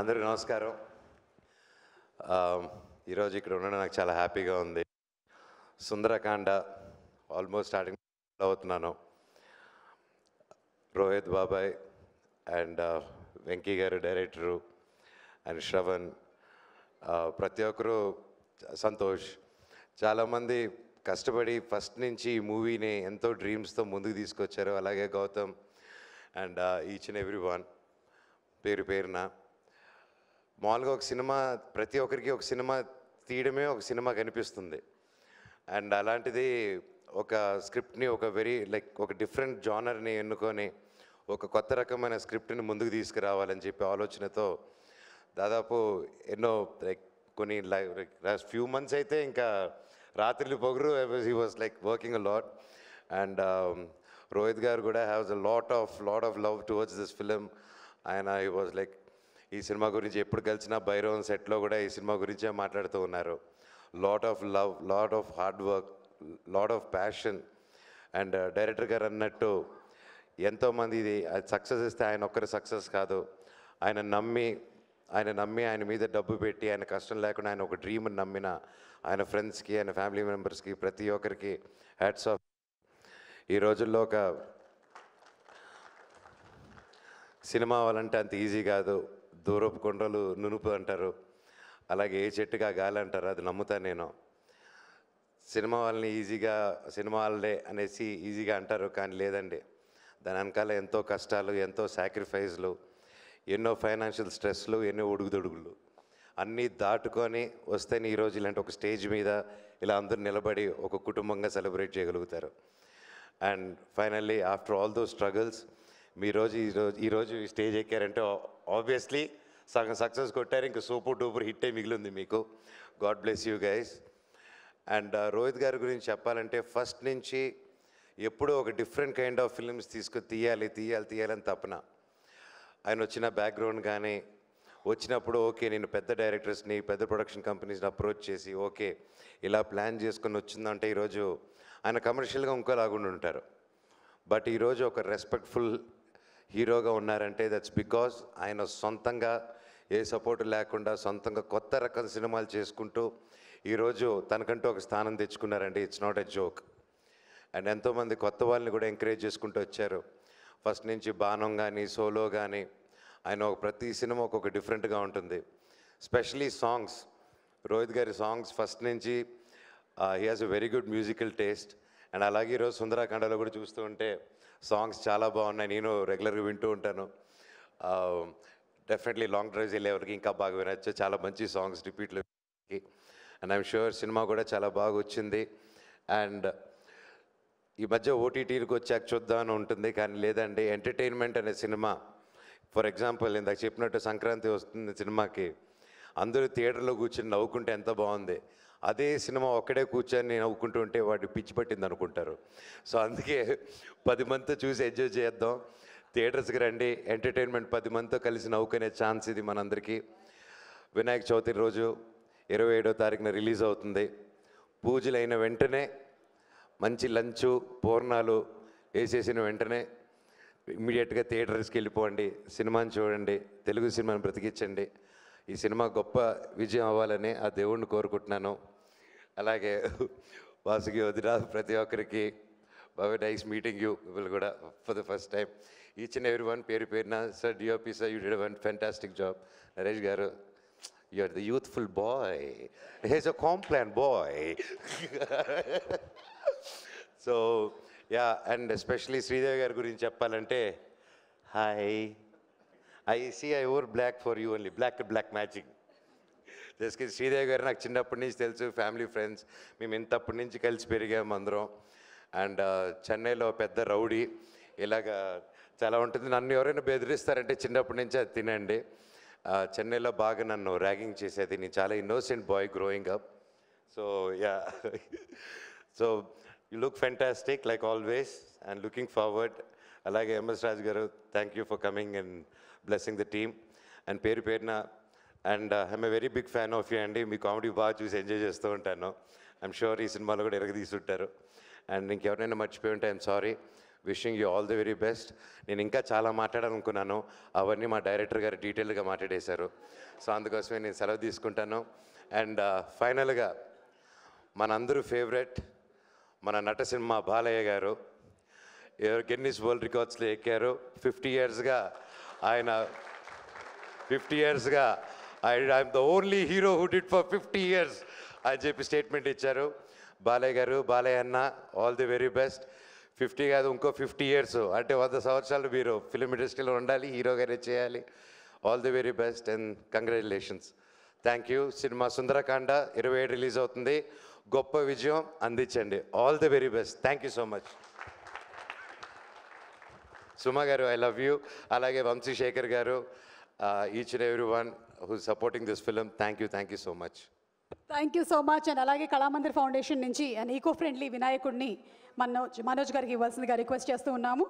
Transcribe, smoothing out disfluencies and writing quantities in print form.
అందరికీ నమస్కారం. ఈరోజు ఇక్కడ ఉండడం నాకు చాలా హ్యాపీగా ఉంది. సుందరకాండ ఆల్మోస్ట్ స్టార్టింగ్ అవుతున్నాను. రోహిత్ బాబాయ్ అండ్ వెంకీ గారు డైరెక్టరు అండ్ శ్రవణ్, ప్రతి ఒక్కరు, సంతోష్, చాలామంది కష్టపడి ఫస్ట్ నుంచి ఈ మూవీని ఎంతో డ్రీమ్స్తో ముందుకు తీసుకొచ్చారు. అలాగే Gautam and each and every one పేరు పేరున. మామూలుగా ఒక సినిమా ప్రతి ఒక్కరికి ఒక సినిమా తీయడమే ఒక సినిమా కనిపిస్తుంది. అండ్ అలాంటిది ఒక స్క్రిప్ట్ని ఒక ఒక డిఫరెంట్ జానర్ని ఎన్నుకొని ఒక కొత్త రకమైన స్క్రిప్ట్ని ముందుకు తీసుకురావాలని చెప్పి ఆలోచనతో దాదాపు ఎన్నో కొన్ని ఫ్యూ మంత్స్ అయితే ఇంకా రాత్రిలు పొగరు he was working a lot. And Rohit గారు కూడా haves a lot of love towards this film. ఆయన హీ వాజ్ ఈ సినిమా గురించి ఎప్పుడు కలిసినా భైరవన్ సెట్లో కూడా ఈ సినిమా గురించే మాట్లాడుతూ ఉన్నారు. Lot of love, lot of hard work, lot of passion. And director గారు అన్నట్టు ఎంతోమంది ఇది సక్సెస్ ఇస్తే ఆయన ఒక్కరి సక్సెస్ కాదు, ఆయన నమ్మి ఆయన మీద డబ్బు పెట్టి ఆయన కష్టం లేకుండా ఆయన ఒక డ్రీమ్ని నమ్మిన ఆయన ఫ్రెండ్స్కి, ఆయన ఫ్యామిలీ మెంబర్స్కి, ప్రతి ఒక్కరికి హ్యాట్స్ ఆఫ్. ఈ రోజుల్లో ఒక సినిమా అవ్వాలంటే అంత ఈజీ కాదు. దూరపు కొండలు నునుపు అంటారు, అలాగే ఏ చెట్టుగా గాలి అంటారు. అది నమ్ముతాను నేను. సినిమా వాళ్ళే అనేసి ఈజీగా అంటారు, కానీ లేదండి. దాని వెనకాల ఎంతో కష్టాలు, ఎంతో సాక్రిఫైస్లు, ఎన్నో ఫైనాన్షియల్ స్ట్రెస్లు, ఎన్నో ఉడుగుదొడుగులు అన్నీ దాటుకొని వస్తేనే ఈరోజు ఇలాంటి ఒక స్టేజ్ మీద ఇలా అందరూ నిలబడి ఒక కుటుంబంగా సెలబ్రేట్ చేయగలుగుతారు. And finally after all those struggles ఈరోజు ఈ స్టేజ్ ఎక్కారంటే ఆబ్వియస్లీ సగం సక్సెస్ కొట్టారు. ఇంకా సూపర్ డూపర్ హిట్టే మిగిలింది మీకు. God bless you guys. And Rohit గారి గురించి చెప్పాలంటే ఫస్ట్ నుంచి ఎప్పుడూ ఒక డిఫరెంట్ కైండ్ ఆఫ్ ఫిల్మ్స్ తీయాలని తపన. ఆయన వచ్చిన బ్యాక్గ్రౌండ్ కానీ వచ్చినప్పుడు ఓకే నేను పెద్ద డైరెక్టర్స్ని, పెద్ద ప్రొడక్షన్ కంపెనీస్ని అప్రోచ్ చేసి ఓకే ఇలా ప్లాన్ చేసుకొని వచ్చిందంటే ఈరోజు ఆయన కమర్షియల్గా ఇంకోలాగుండి ఉంటారు. బట్ ఈరోజు ఒక రెస్పెక్ట్ఫుల్ హీరోగా ఉన్నారంటే దట్స్ బికాజ్ ఆయన సొంతంగా ఏ సపోర్ట్ లేకుండా సొంతంగా కొత్త రకం సినిమాలు చేసుకుంటూ ఈరోజు తనకంటూ ఒక స్థానం తెచ్చుకున్నారండి. It's not a joke. And ఎంతోమంది కొత్త వాళ్ళని కూడా ఎంకరేజ్ చేసుకుంటూ వచ్చారు. ఫస్ట్ నుంచి బాణం కానీ సోలో కానీ ఆయన ప్రతి సినిమా ఒక్కొక్క డిఫరెంట్గా ఉంటుంది. స్పెషలీ సాంగ్స్, రోహిత్ గారి సాంగ్స్ ఫస్ట్ నుంచి he has a very good musical taste. And అలాగే ఈరోజు సుందరకాండలో కూడా చూస్తూ ఉంటే సాంగ్స్ చాలా బాగున్నాయి. నేను రెగ్యులర్గా వింటూ ఉంటాను. డెఫినెట్లీ లాంగ్ డ్రైవ్స్ వెళ్ళేవారికి ఇంకా బాగా వినొచ్చు. చాలా మంచి సాంగ్స్ రిపీట్లో. అండ్ ఐఎమ్ షూర్ సినిమా కూడా చాలా బాగా వచ్చింది. అండ్ ఈ మధ్య ఓటీటీలకు వచ్చాక చూద్దామని ఉంటుంది, కానీ లేదండి. ఎంటర్టైన్మెంట్ అనే సినిమా, ఫర్ ఎగ్జాంపుల్ ఇందాక చెప్పినట్టు సంక్రాంతి వస్తుంది సినిమాకి, అందరూ థియేటర్లో కూర్చొని నవ్వుకుంటే ఎంత బాగుంది. అదే సినిమా ఒక్కడే కూర్చొని నవ్వుకుంటూ ఉంటే వాడు పిచ్చి పట్టింది అనుకుంటారు. సో అందుకే 10 మందితో చూసి ఎంజాయ్ చేద్దాం. థియేటర్స్కి రండి. ఎంటర్టైన్మెంట్ 10 మందితో కలిసి నవ్వుకునే ఛాన్స్ ఇది మనందరికీ. వినాయక చవితి రోజు 27వ తారీఖున రిలీజ్ అవుతుంది. పూజలు అయిన వెంటనే మంచి లంచు పూర్ణాలు వేసేసిన వెంటనే ఇమ్మీడియట్గా థియేటర్స్కి వెళ్ళిపోండి, సినిమాని చూడండి, తెలుగు సినిమాని బ్రతికించండి. ఈ సినిమా గొప్ప విజయం అవ్వాలని ఆ దేవుణ్ణి కోరుకుంటున్నాను. అలాగే వాసుకి వదిన, ప్రతి ఒక్కరికి బాగా నైస్ మీటింగ్ యూ పీపుల్ కూడా for the first time. Each and every one పేరు పేరున. Sir DOP sir, you did one fantastic job. Naresh garu, you are the youthful boy, he's a Complan boy. So yeah, and especially Sridevi గారి గురించి చెప్పాలంటే, hi, I wore black for you only, black magic. Just Sridevi garu నాకు చిన్నప్పటి నుంచి తెలుసు, family friends, మేము ఇంతప్పటి నుంచి కలిసి పెరిగాము అందరం. అండ్ చెన్నైలో పెద్ద రౌడీ, ఇలాగా చాలా ఉంటుంది. నన్ను ఎవరైనా బెదిరిస్తారంటే చిన్నప్పటి నుంచి అది తినండి. చెన్నైలో బాగా నన్ను ర్యాగింగ్ చేసేది. నేను చాలా innocent boy growing up. So yeah, so you look fantastic like always and looking forward. అలాగే MS Raju garu, thank you for coming and blessing the team. And పేరు పేరున, and I'm a very big fan of you అండి. మీ comedy బాగా చూసి enjoy చేస్తూ ఉంటాను. I'm sure ఈ సినిమాలో కూడా ఎరగదీస్తుంటారు. అండ్ ఇంకెవరైనా మర్చిపోయి ఉంటే I'm sorry. Wishing you all the very best. నేను ఇంకా చాలా మాట్లాడాలనుకున్నాను, అవన్నీ మా డైరెక్టర్ గారు డీటెయిల్గా మాట్లాడేశారు. సో అందుకోసమే నేను సెలవు తీసుకుంటాను. అండ్ ఫైనల్గా మనందరూ ఫేవరెట్ మన నటసింహ బాలయ్య గారు గిన్నిస్ వరల్డ్ రికార్డ్స్లో ఎక్కారు. 50 ఇయర్స్గా ఆయన 50 ఇయర్స్గా I'm the only hero who did for 50 years అని చెప్పి స్టేట్మెంట్ ఇచ్చారు. బాలయ్య గారు, బాలయ్య అన్న, ఆల్ ది వెరీ బెస్ట్. 50 కాదు, ఇంకో 50 ఇయర్స్ అంటే 100 సంవత్సరాలు మీరు ఫిలిం ఇండస్ట్రీలో ఉండాలి, హీరోగానే చేయాలి. All the very best and congratulations. Thank you. Cinema Sundarakanda 27 release అవుతుంది. గొప్ప విజయం అందించండి. All the very best. Thank you so much. Suma garu, I love you. అలాగే Vamsishekar garu, each and every one who supporting this film, thank you so much. Thank you so much. And అలాగే Kalamandir foundation నుంచి and eco friendly వినాయకుడిని మనోజ్ గారికి ఇవ్వాల్సిందిగా request చేస్తూ ఉన్నాము.